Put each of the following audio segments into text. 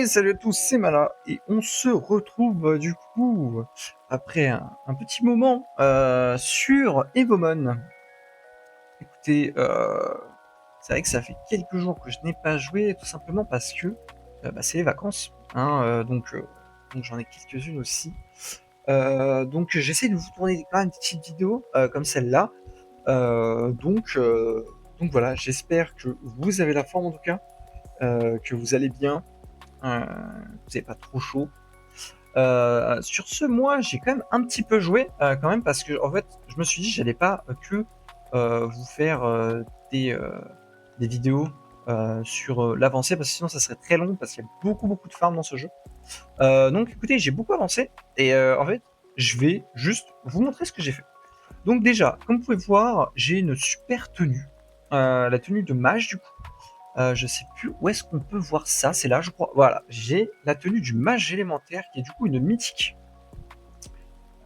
Et salut à tous, c'est Mala, et on se retrouve du coup après un petit moment sur Evomon. Écoutez, c'est vrai que ça fait quelques jours que je n'ai pas joué, tout simplement parce que c'est les vacances, hein, donc j'en ai quelques-unes aussi. Donc j'essaie de vous tourner quand même une petite vidéo comme celle-là. Donc voilà, j'espère que vous avez la forme en tout cas, que vous allez bien, vous n'avez pas trop chaud. Sur ce, moi, j'ai quand même un petit peu joué, quand même, parce que en fait, je me suis dit, j'allais pas que vous faire des vidéos sur l'avancée, parce que sinon, ça serait très long, parce qu'il y a beaucoup de farm dans ce jeu. Donc, écoutez, j'ai beaucoup avancé, et en fait, je vais juste vous montrer ce que j'ai fait. Donc déjà, comme vous pouvez voir, j'ai une super tenue, la tenue de mage du coup. Je sais plus où est-ce qu'on peut voir ça. C'est là, je crois. Voilà, j'ai la tenue du mage élémentaire qui est du coup une mythique.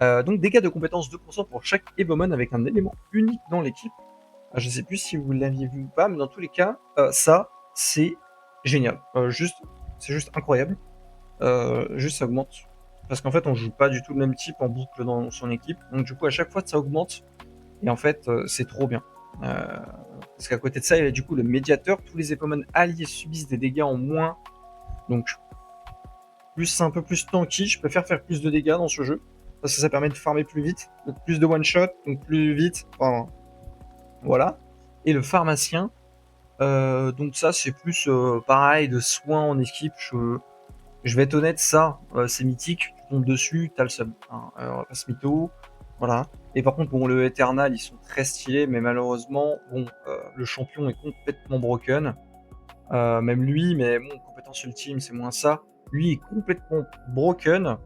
Donc dégâts de compétence 2% pour chaque Evomon avec un élément unique dans l'équipe. Je sais plus si vous l'aviez vu ou pas, mais dans tous les cas, ça c'est génial. C'est juste incroyable. Juste ça augmente. Parce qu'en fait, on joue pas du tout le même type en boucle dans son équipe. Donc du coup, à chaque fois, ça augmente. Et en fait, c'est trop bien. Parce qu'à côté de ça, il y a du coup le médiateur. Tous les Epomon alliés subissent des dégâts en moins. Donc, plus un peu plus tanky. Je préfère faire plus de dégâts dans ce jeu. Parce que ça permet de farmer plus vite. Donc, plus de one-shot. Donc, plus vite. Enfin, voilà. Et le pharmacien. Donc, ça, c'est plus pareil de soins en équipe. Je vais être honnête, ça, c'est mythique. Tu tombes dessus, t'as le seum. Hein. On va pas se mytho. Voilà. Et par contre, bon, le Eternal, ils sont très stylés, mais malheureusement, bon, le champion est complètement broken. Même lui, mais bon, compétence ultime, c'est moins ça. Lui est complètement broken,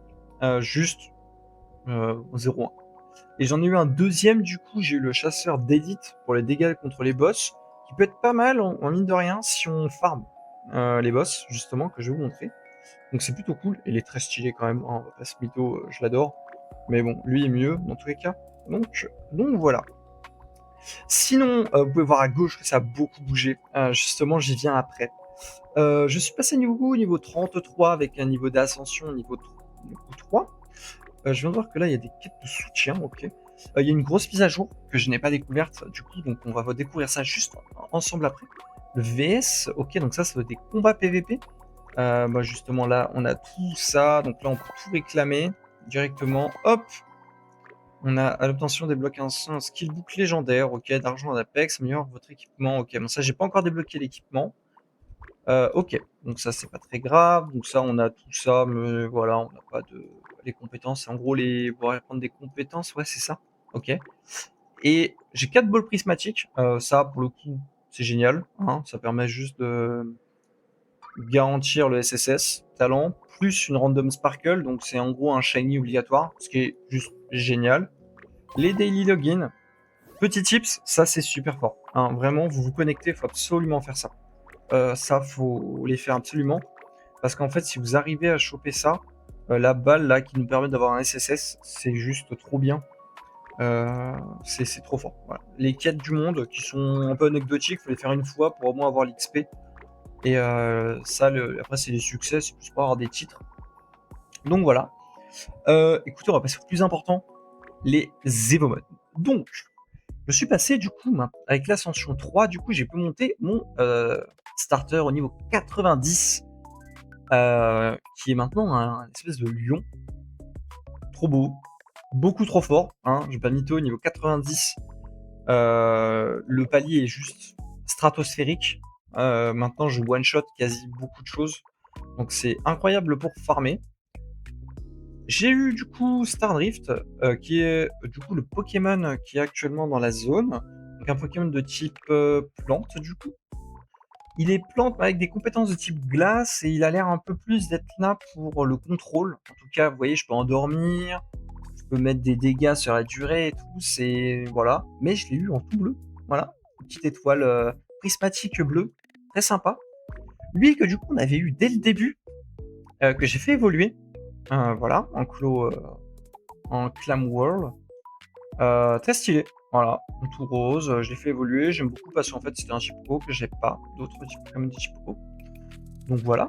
juste 0-1. Et j'en ai eu un deuxième, du coup, j'ai eu le chasseur d'élite pour les dégâts contre les boss, qui peut être pas mal, en mine de rien, si on farm les boss, justement, que je vais vous montrer. Donc c'est plutôt cool, il est très stylé quand même, hein, on va pas se mytho, je l'adore. Mais bon, lui est mieux dans tous les cas. Donc voilà. Sinon, vous pouvez voir à gauche que ça a beaucoup bougé. Justement, j'y viens après. Je suis passé niveau 33 avec un niveau d'ascension niveau 3. Je viens de voir que là, il y a des quêtes de soutien, ok. Il y a une grosse mise à jour que je n'ai pas découverte, du coup, donc on va découvrir ça juste ensemble après. Le VS, ok, donc ça doit être des combats PVP. Justement, là, on a tout ça, donc là, on peut tout réclamer directement. Hop, on a à l'obtention des blocs un skill book légendaire, ok, d'argent d'Apex, améliore votre équipement, ok. Bon, ça, j'ai pas encore débloqué l'équipement. Ok, donc ça, c'est pas très grave. Donc ça, on a tout ça, mais voilà, on n'a pas de... Les compétences, en gros, vous pourrez prendre des compétences, ouais, c'est ça. Ok. Et j'ai 4 balles prismatiques. Ça, pour le coup, c'est génial. Hein, ça permet juste de garantir le SSS talent, plus une random sparkle, donc c'est en gros un shiny obligatoire, ce qui est juste génial. Les daily login, petit tips, ça c'est super fort. Hein, vraiment, vous vous connectez, faut absolument faire ça. Ça, faut les faire absolument. Parce qu'en fait, si vous arrivez à choper ça, la balle là qui nous permet d'avoir un SSS, c'est juste trop bien. C'est trop fort. Voilà. Les quêtes du monde qui sont un peu anecdotiques, faut les faire une fois pour au moins avoir l'XP. Et ça, après, c'est des succès, c'est plus pour avoir des titres. Donc voilà. Écoutez, on va passer au plus important, les Evomon. Donc, je suis passé du coup, avec l'ascension 3, du coup, j'ai pu monter mon starter au niveau 90, qui est maintenant un espèce de lion. Trop beau, beaucoup trop fort. Hein, je vais pas mytho, au niveau 90, le palier est juste stratosphérique. Maintenant, je one-shot quasi beaucoup de choses. Donc c'est incroyable pour farmer. J'ai eu du coup Stardrift, qui est du coup le Pokémon qui est actuellement dans la zone. Donc un Pokémon de type plante du coup. Il est plante avec des compétences de type glace et il a l'air un peu plus d'être là pour le contrôle. En tout cas, vous voyez, je peux endormir, je peux mettre des dégâts sur la durée et tout, c'est... Voilà. Mais je l'ai eu en tout bleu. Voilà. Une petite étoile prismatique bleue. Très sympa. Lui que du coup on avait eu dès le début, que j'ai fait évoluer. Voilà, en Clam Whirl. Très stylé. Voilà, en tout rose. Je l'ai fait évoluer. J'aime beaucoup parce qu'en fait, c'était un type pro que j'ai pas d'autres types comme des types pro. Donc voilà.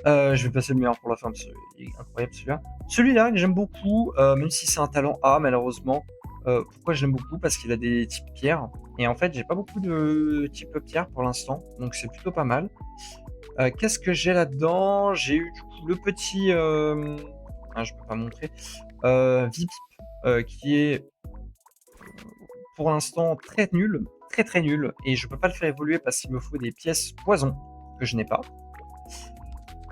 Je vais passer le meilleur pour la fin parce qu'il est incroyable celui-là. Celui-là que j'aime beaucoup, même si c'est un talent A malheureusement. Pourquoi je l'aime beaucoup? Parce qu'il a des types pierre et en fait j'ai pas beaucoup de type pierre pour l'instant, donc c'est plutôt pas mal. Qu'est-ce que j'ai là-dedans? J'ai eu du coup le petit, je peux pas montrer, Vipip, qui est pour l'instant très nul, très, très nul et je peux pas le faire évoluer parce qu'il me faut des pièces poison que je n'ai pas.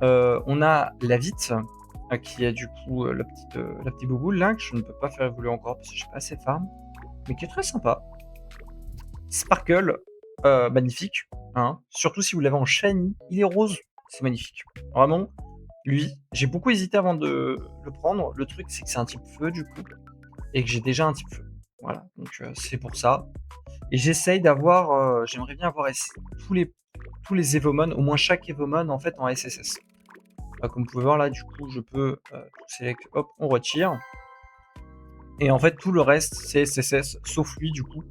On a la Vite, qui est du coup, la petite bouboule là, que je ne peux pas faire évoluer encore parce que j'ai pas assez de farm, mais qui est très sympa. Sparkle, magnifique, hein, surtout si vous l'avez en shiny, il est rose, c'est magnifique. Vraiment, lui, j'ai beaucoup hésité avant de le prendre. Le truc, c'est que c'est un type feu du coup, et que j'ai déjà un type feu. Voilà, donc c'est pour ça. Et j'essaye d'avoir, j'aimerais bien avoir tous les tous les Evomon, au moins chaque Evomon en fait en SSS. Comme vous pouvez voir là, du coup, je peux tout select, hop, on retire. Et en fait, tout le reste, c'est SSS, sauf lui, du coup,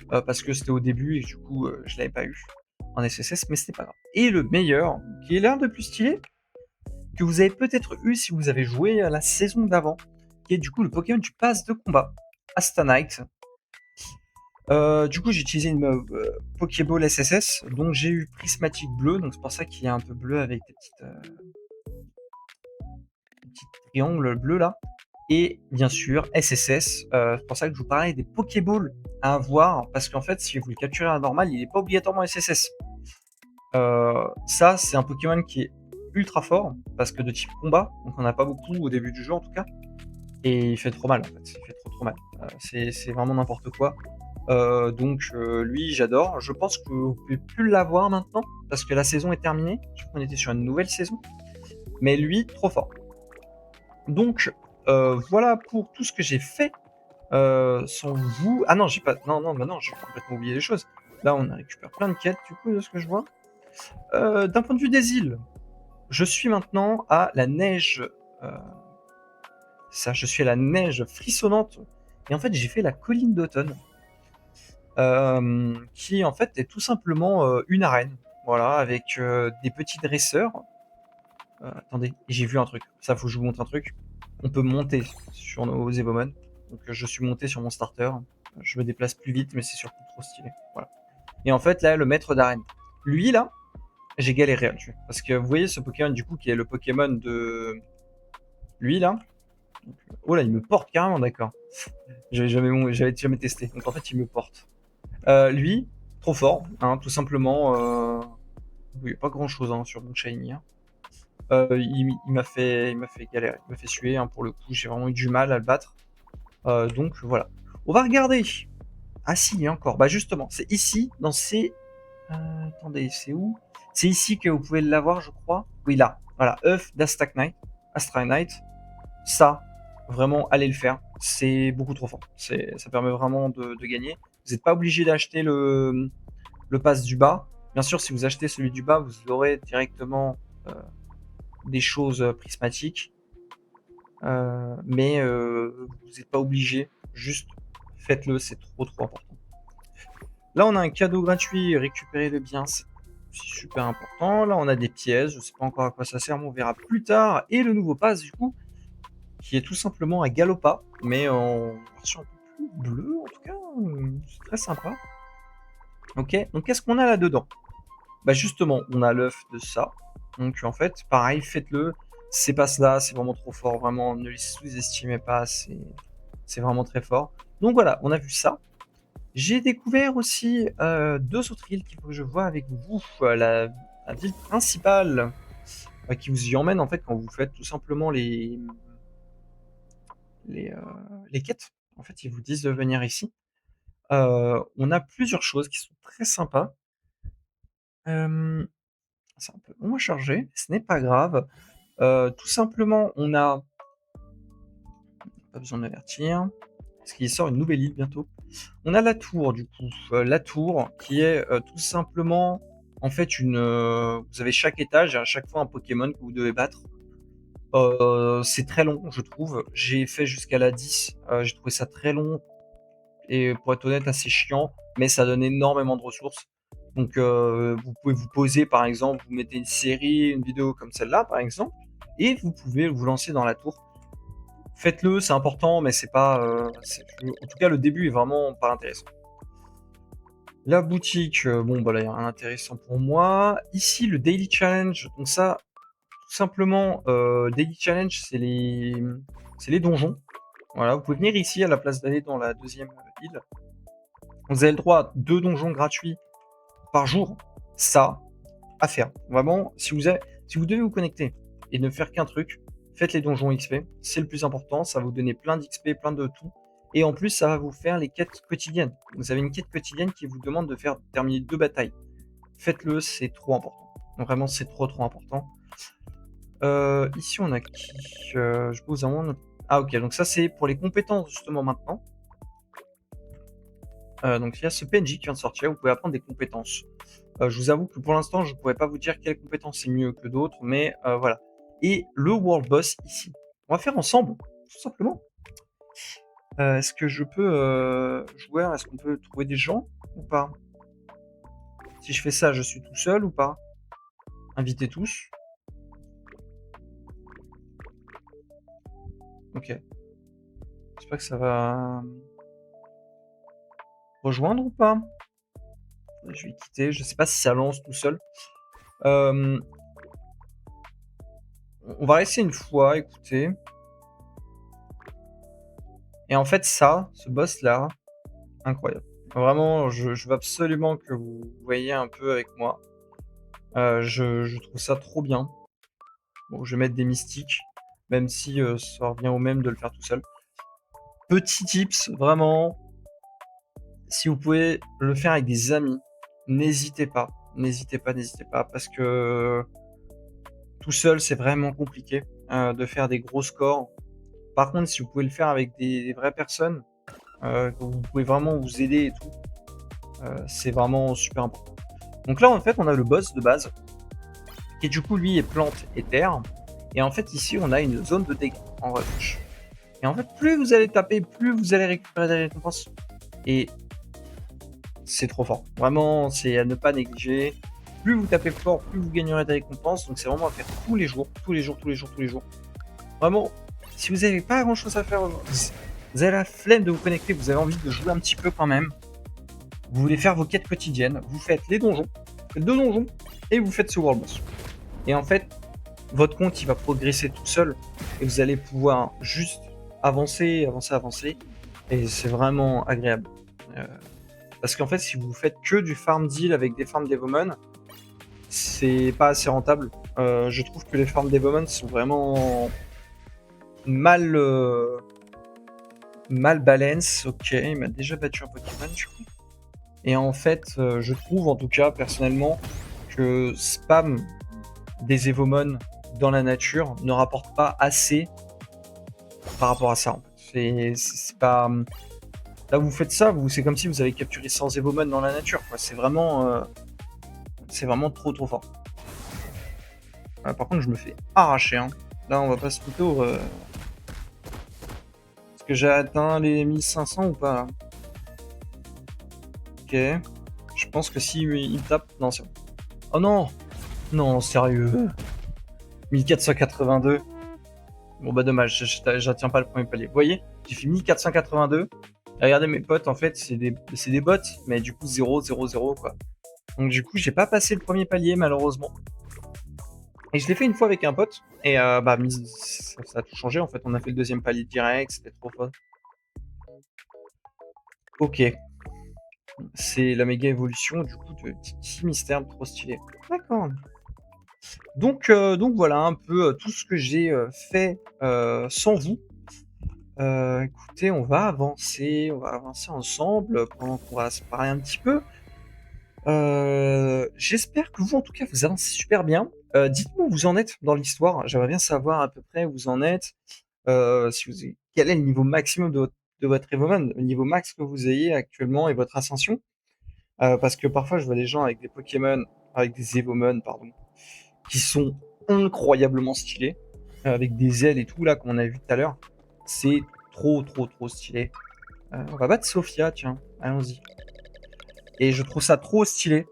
parce que c'était au début et du coup, je l'avais pas eu en SSS, mais c'était pas grave. Et le meilleur, qui est l'un de plus stylé, que vous avez peut-être eu si vous avez joué à la saison d'avant, qui est du coup le Pokémon du pass de combat, Astanite. Du coup, j'ai utilisé une Pokéball SSS, donc j'ai eu Prismatique bleu, donc c'est pour ça qu'il est un peu bleu avec des petits triangles bleus là. Et bien sûr, SSS, c'est pour ça que je vous parlais des Pokéballs à avoir, parce qu'en fait, si vous le capturez à normal, il n'est pas obligatoirement SSS. Ça, c'est un Pokémon qui est ultra fort, parce que de type combat, donc on n'a pas beaucoup au début du jeu en tout cas, et il fait trop mal en fait, il fait trop mal. C'est vraiment n'importe quoi. Donc lui, j'adore. Je pense que vous pouvez plus l'avoir maintenant, parce que la saison est terminée. Je crois qu'on était sur une nouvelle saison. Mais lui, trop fort. Donc voilà pour tout ce que j'ai fait sans vous. Ah non, j'ai pas. Non, non, bah non, j'ai complètement oublié les choses. Là, on récupère plein de quêtes du coup de ce que je vois. D'un point de vue des îles, je suis maintenant à la neige. Je suis à la neige frissonnante. Et en fait, j'ai fait la colline d'automne. Qui en fait est tout simplement une arène. Voilà, avec des petits dresseurs. Attendez, j'ai vu un truc. Ça, faut que je vous montre un truc. On peut monter sur nos Evomon. Donc je suis monté sur mon starter. Je me déplace plus vite, mais c'est surtout trop stylé. Voilà. Et en fait, là, le maître d'arène. Lui, là, j'ai galéré à le tuer. Parce que vous voyez ce Pokémon, du coup, qui est le Pokémon de. Lui, là. Oh là, il me porte carrément, d'accord. J'avais jamais testé. Donc en fait, il me porte. Lui, trop fort, hein, tout simplement. Oui, pas grand chose hein, sur mon shiny. Hein. Il m'a fait galérer, il m'a fait suer. Hein, pour le coup, j'ai vraiment eu du mal à le battre. Donc voilà. On va regarder. Ah si, il y a encore. Bah justement, c'est ici, dans ces. Attendez, c'est où? C'est ici que vous pouvez l'avoir, je crois. Oui, là. Voilà, œuf d'Astraknight. Astraknight. Ça, vraiment, allez le faire. C'est beaucoup trop fort. Ça permet vraiment de gagner. Vous n'êtes pas obligé d'acheter le pass du bas. Bien sûr, si vous achetez celui du bas, vous aurez directement des choses prismatiques. Mais vous n'êtes pas obligé. Juste faites-le, c'est trop important. Là, on a un cadeau gratuit, récupérer le bien, c'est super important. Là, on a des pièces, je ne sais pas encore à quoi ça sert, mais on verra plus tard. Et le nouveau pass, du coup, qui est tout simplement un Galopa, mais en version un peu plus bleue, en tout cas, c'est très sympa. Ok, donc qu'est-ce qu'on a là-dedans? Bah justement, on a l'œuf de ça. Donc en fait, pareil, faites-le. Ces passes-là, c'est vraiment trop fort. Vraiment, ne les sous-estimez pas. C'est vraiment très fort. Donc voilà, on a vu ça. J'ai découvert aussi deux autres îles qu'il faut que je vois avec vous. La ville principale qui vous y emmène en fait quand vous faites tout simplement les quêtes. En fait, ils vous disent de venir ici. On a plusieurs choses qui sont très sympas. C'est un peu moins chargé, ce n'est pas grave. Tout simplement, on a. Pas besoin d'avertir. Parce qu'il sort une nouvelle île bientôt. On a la tour, du coup. La tour, qui est tout simplement. En fait, vous avez chaque étage et à chaque fois un Pokémon que vous devez battre. C'est très long, je trouve. J'ai fait jusqu'à la 10. J'ai trouvé ça très long. Et pour être honnête, assez chiant. Mais ça donne énormément de ressources. Donc vous pouvez vous poser par exemple, vous mettez une série, une vidéo comme celle-là par exemple, et vous pouvez vous lancer dans la tour. Faites-le, c'est important, mais c'est pas, en tout cas le début est vraiment pas intéressant. La boutique, bon bah là il y a rien d'intéressant pour moi. Ici le daily challenge, donc ça, tout simplement, daily challenge c'est les donjons. Voilà, vous pouvez venir ici à la place d'aller dans la deuxième île. Vous avez le droit à 2 donjons gratuits par jour. Ça, à faire. Vraiment, si vous devez vous connecter et ne faire qu'un truc, faites les donjons XP. C'est le plus important. Ça va vous donner plein d'XP, plein de tout. Et en plus, ça va vous faire les quêtes quotidiennes. Vous avez une quête quotidienne qui vous demande de terminer 2 batailles. Faites-le, c'est trop important. Vraiment, c'est trop important. Ici, on a qui je peux vous en montrer. Ah, ok. Donc ça, c'est pour les compétences justement maintenant. Donc il y a ce PNJ qui vient de sortir. Vous pouvez apprendre des compétences. Je vous avoue que pour l'instant, je ne pourrais pas vous dire quelle compétence est mieux que d'autres, mais voilà. Et le World Boss ici. On va faire ensemble, tout simplement. Est-ce que je peux jouer? Est-ce qu'on peut trouver des gens ou pas? Si je fais ça, je suis tout seul ou pas? Inviter tous. Ok. J'espère que ça va rejoindre ou pas? Je vais quitter. Je sais pas si ça lance tout seul. On va rester une fois, écoutez. Et en fait, ça, ce boss-là, incroyable. Vraiment, je veux absolument que vous voyez un peu avec moi. Je trouve ça trop bien. Bon, je vais mettre des mystiques, même si ça revient au même de le faire tout seul. Petit tips, vraiment, si vous pouvez le faire avec des amis, n'hésitez pas. N'hésitez pas, n'hésitez pas, parce que tout seul, c'est vraiment compliqué de faire des gros scores. Par contre, si vous pouvez le faire avec des vraies personnes, vous pouvez vraiment vous aider et tout, c'est vraiment super important. Donc là, en fait, on a le boss de base, qui du coup, lui, est plante et terre. Et en fait, ici, on a une zone de dégâts en revanche. Et en fait, plus vous allez taper, plus vous allez récupérer des récompenses. Et c'est trop fort. Vraiment, c'est à ne pas négliger. Plus vous tapez fort, plus vous gagnerez des récompenses. Donc c'est vraiment à faire tous les jours, tous les jours, tous les jours, tous les jours. Vraiment, si vous n'avez pas grand chose à faire, vous avez la flemme de vous connecter, vous avez envie de jouer un petit peu quand même, vous voulez faire vos quêtes quotidiennes, vous faites les donjons, vous faites 2 donjons, et vous faites ce World Boss. Et en fait, votre compte il va progresser tout seul, et vous allez pouvoir juste avancer, avancer, avancer, et c'est vraiment agréable. Parce qu'en fait, si vous faites que du farm deal avec des farms Devilman, c'est pas assez rentable. Je trouve que les farms Devilman sont vraiment mal balance. Ok, il m'a déjà battu un Pokémon du coup. Et en fait, je trouve en tout cas personnellement que spam des Evomon dans la nature ne rapporte pas assez par rapport à ça. En fait. C'est pas là vous faites ça, c'est comme si vous avez capturé 100 Evomon dans la nature. C'est vraiment trop fort. Par contre, je me fais arracher. Hein. Là, on va pas se plutôt. Est-ce que j'ai atteint les 1500 ou pas là? Ok. Je pense que si il tape. Non, c'est bon. Oh non! Non, sérieux. 1482. Bon bah dommage, j'atteins pas le premier palier. Vous voyez, j'ai fait 1482. Et regardez mes potes, en fait, c'est des bots, mais du coup 0, 0, 0 quoi. Donc du coup, j'ai pas passé le premier palier malheureusement. Et je l'ai fait une fois avec un pote, et bah ça a tout changé en fait. On a fait le deuxième palier direct, c'était trop fort. Ok. C'est la méga évolution du coup de Titi Mystère, trop stylé. D'accord. Donc voilà un peu tout ce que j'ai fait sans vous. Écoutez, on va avancer ensemble pendant qu'on va se parler un petit peu. J'espère que vous, en tout cas, vous avancez super bien. Dites-moi où vous en êtes dans l'histoire. J'aimerais bien savoir à peu près où vous en êtes. Quel est le niveau maximum de votre Evoman, le niveau max que vous ayez actuellement et votre ascension. Parce que parfois, je vois des gens avec des Pokémon, avec des Evomon, pardon, qui sont incroyablement stylés, avec des ailes et tout, là, comme on a vu tout à l'heure. C'est trop, trop, trop stylé. On va battre Sophia, tiens, allons-y. Et je trouve ça trop stylé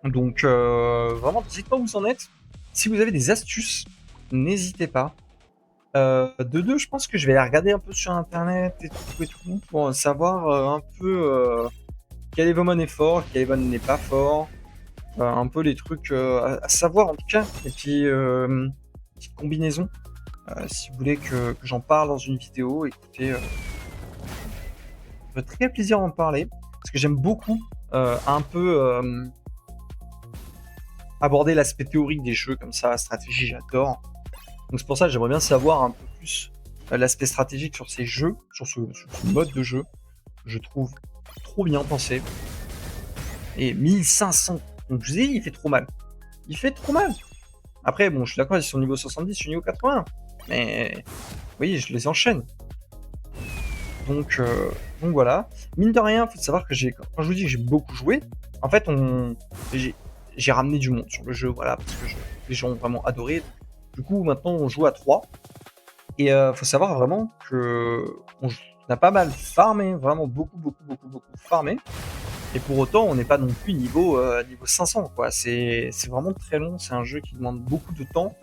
Donc vraiment, dites-moi où vous en êtes. Si vous avez des astuces, n'hésitez pas. De deux, je pense que je vais aller regarder un peu sur internet et tout pour savoir un peu quel Evomon est fort, quel Evomon n'est pas fort. Un peu les trucs à savoir en tout cas. Et puis, petite combinaison. Si vous voulez que j'en parle dans une vidéo, écoutez, ça me fait très plaisir d'en parler. Parce que j'aime beaucoup un peu aborder l'aspect théorique des jeux comme ça, stratégie, j'adore. Donc c'est pour ça que j'aimerais bien savoir un peu plus l'aspect stratégique sur ces jeux, sur ce mode de jeu. Je trouve trop bien pensé. Et 1500, donc je vous ai dit, il fait trop mal. Il fait trop mal. Après, bon, je suis d'accord, ils sont niveau 70, je suis niveau 80. Mais oui, je les enchaîne. Donc voilà. Mine de rien, faut savoir que quand je vous dis que j'ai beaucoup joué, en fait, j'ai ramené du monde sur le jeu, voilà, parce que les gens ont vraiment adoré. Du coup, maintenant, on joue à 3. Et faut savoir vraiment que on a pas mal farmé, vraiment beaucoup farmé. Et pour autant, on n'est pas non plus niveau 500, quoi. C'est vraiment très long, c'est un jeu qui demande beaucoup de temps,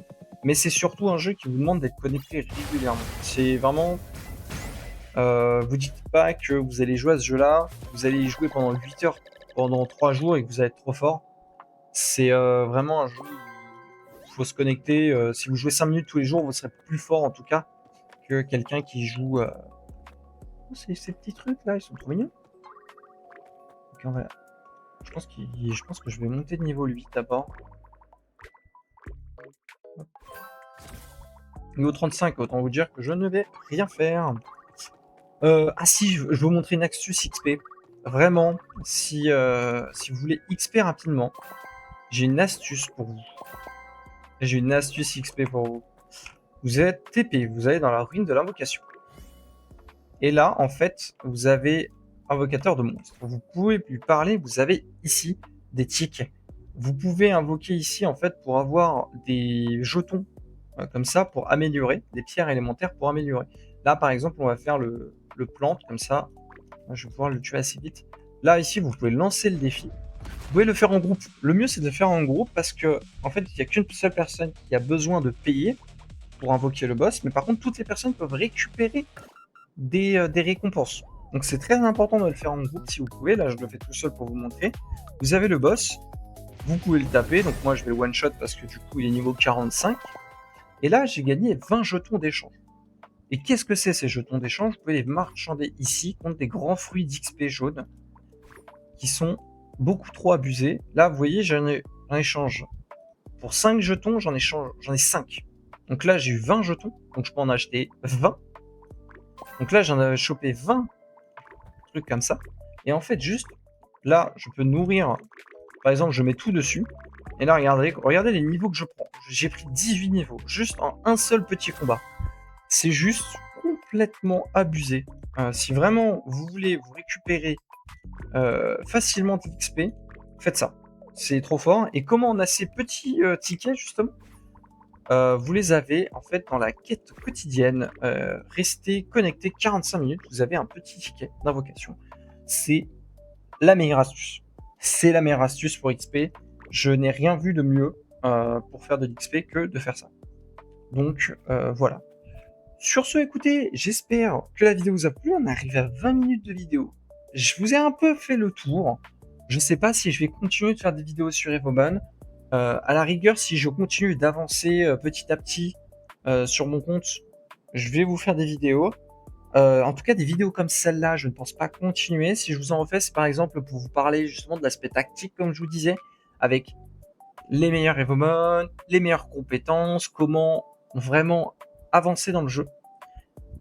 mais c'est surtout un jeu qui vous demande d'être connecté régulièrement. C'est vraiment... vous dites pas que vous allez jouer à ce jeu-là, vous allez y jouer pendant 8 heures, pendant 3 jours et que vous allez être trop fort. C'est vraiment un jeu où il faut se connecter. Si vous jouez 5 minutes tous les jours, vous serez plus fort en tout cas que quelqu'un qui joue... ces petits trucs là, ils sont trop mignons. Ok, je pense que je vais monter de niveau 8 d'abord. Niveau 35, autant vous dire que je ne vais rien faire. Ah si, je vais vous montrer une astuce XP. Vraiment, si vous voulez XP rapidement, j'ai une astuce pour vous. J'ai une astuce XP pour vous. Vous êtes TP, vous allez dans la ruine de l'invocation. Et là, en fait, vous avez invocateur de monstres. Vous pouvez lui parler, vous avez ici des tickets. Vous pouvez invoquer ici, en fait, pour avoir des jetons comme ça, pour améliorer, des pierres élémentaires pour améliorer. Là, par exemple, on va faire le plante, comme ça. Je vais pouvoir le tuer assez vite. Là, ici, vous pouvez lancer le défi. Vous pouvez le faire en groupe. Le mieux, c'est de le faire en groupe parce que, en fait, il n'y a qu'une seule personne qui a besoin de payer pour invoquer le boss. Mais par contre, toutes les personnes peuvent récupérer des récompenses. Donc c'est très important de le faire en groupe si vous pouvez. Là, je le fais tout seul pour vous montrer. Vous avez le boss, vous pouvez le taper. Donc moi, je vais le one-shot parce que du coup, il est niveau 45. Et là, j'ai gagné 20 jetons d'échange. Et qu'est-ce que c'est ces jetons d'échange? Vous pouvez les marchander ici contre des grands fruits d'XP jaunes qui sont beaucoup trop abusés. Là, vous voyez, j'en échange. Pour 5 jetons, j'en ai 5. Donc là, j'ai eu 20 jetons. Donc je peux en acheter 20. Donc là, j'en ai chopé 20 trucs comme ça. Et en fait, juste là, je peux nourrir. Par exemple, je mets tout dessus. Et là, regardez les niveaux que je prends. J'ai pris 18 niveaux, juste en un seul petit combat. C'est juste complètement abusé. Si vraiment vous voulez vous récupérer facilement d'XP, faites ça. C'est trop fort. Et comment on a ces petits tickets, justement vous les avez en fait dans la quête quotidienne. Restez connecté 45 minutes, vous avez un petit ticket d'invocation. C'est la meilleure astuce. C'est la meilleure astuce pour XP. Je n'ai rien vu de mieux pour faire de l'XP que de faire ça. Donc voilà. Sur ce, écoutez, j'espère que la vidéo vous a plu. On arrive à 20 minutes de vidéo. Je vous ai un peu fait le tour. Je ne sais pas si je vais continuer de faire des vidéos sur Evomon. À la rigueur, si je continue d'avancer petit à petit sur mon compte, je vais vous faire des vidéos. En tout cas, des vidéos comme celle-là, je ne pense pas continuer. Si je vous en refais, c'est par exemple pour vous parler justement de l'aspect tactique, comme je vous disais, avec les meilleurs Evomon, les meilleures compétences, comment vraiment avancer dans le jeu.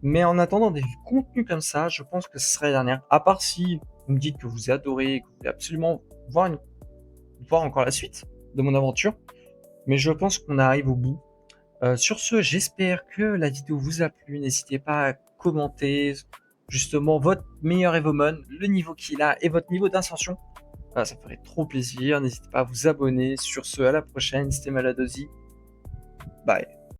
Mais en attendant des contenus comme ça, je pense que ce serait la dernière. À part si vous me dites que vous adorez, que vous voulez absolument voir encore la suite de mon aventure. Mais je pense qu'on arrive au bout. Sur ce, j'espère que la vidéo vous a plu. N'hésitez pas à commenter justement votre meilleur Evomon, le niveau qu'il a et votre niveau d'ascension. Ça me ferait trop plaisir. N'hésitez pas à vous abonner. Sur ce, à la prochaine. C'était Maladosi. Bye.